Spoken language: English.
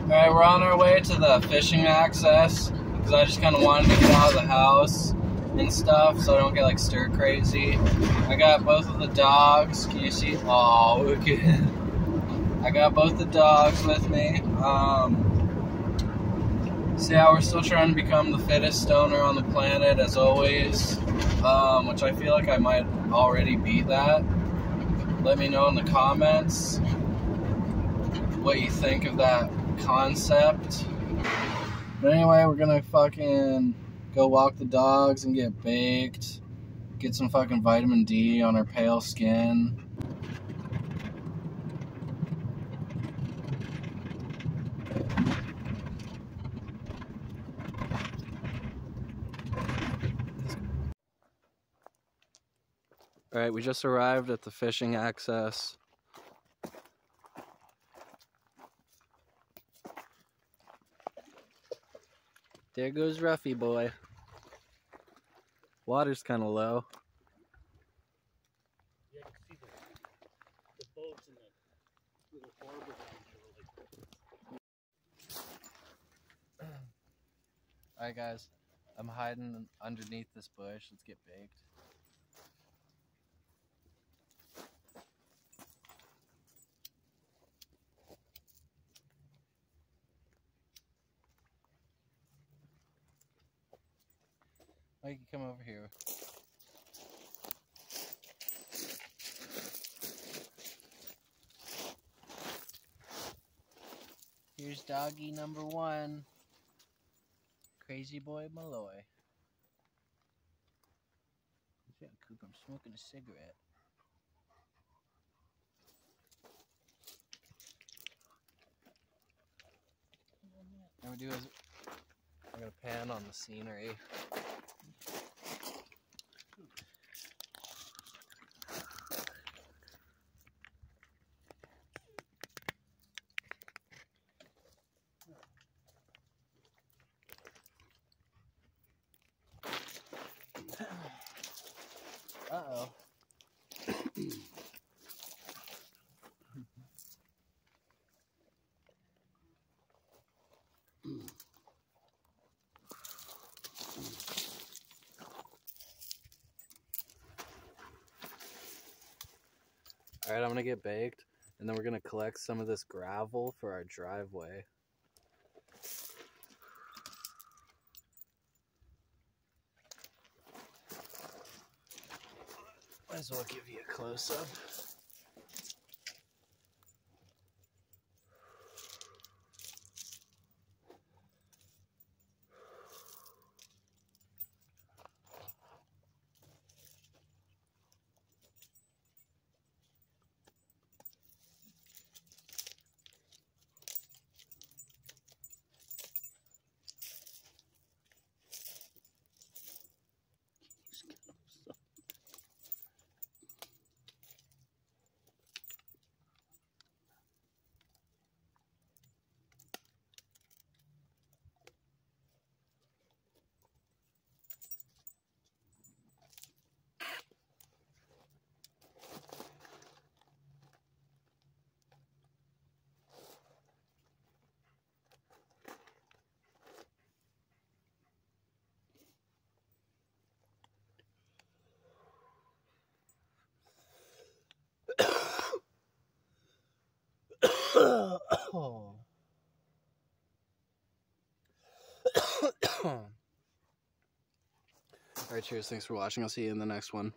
Alright, we're on our way to the fishing access because I just kind of wanted to get out of the house and stuff so I don't get like stir crazy. I got both of the dogs. Can you see? Oh, look at I got both the dogs with me. So yeah, we're still trying to become the fittest stoner on the planet as always, which I feel like I might already be that. Let me know in the comments what you think of that concept. But anyway, we're gonna fucking go walk the dogs and get baked, get some fucking vitamin D on our pale skin. Alright, we just arrived at the fishing access. There goes Ruffy boy. Water's kind of low. Yeah, I can see the boats and the little harbor down there. Alright guys, I'm hiding underneath this bush. Let's get baked. Oh, you can come over here. Here's doggy number 1. Crazy boy Malloy. Yeah, Coop, I'm smoking a cigarette. What we do is I'm gonna pan on the scenery. Uh-oh. Alright, I'm gonna get baked, and then we're gonna collect some of this gravel for our driveway. Might as well give you a close-up. Alright, cheers. Thanks for watching. I'll see you in the next one.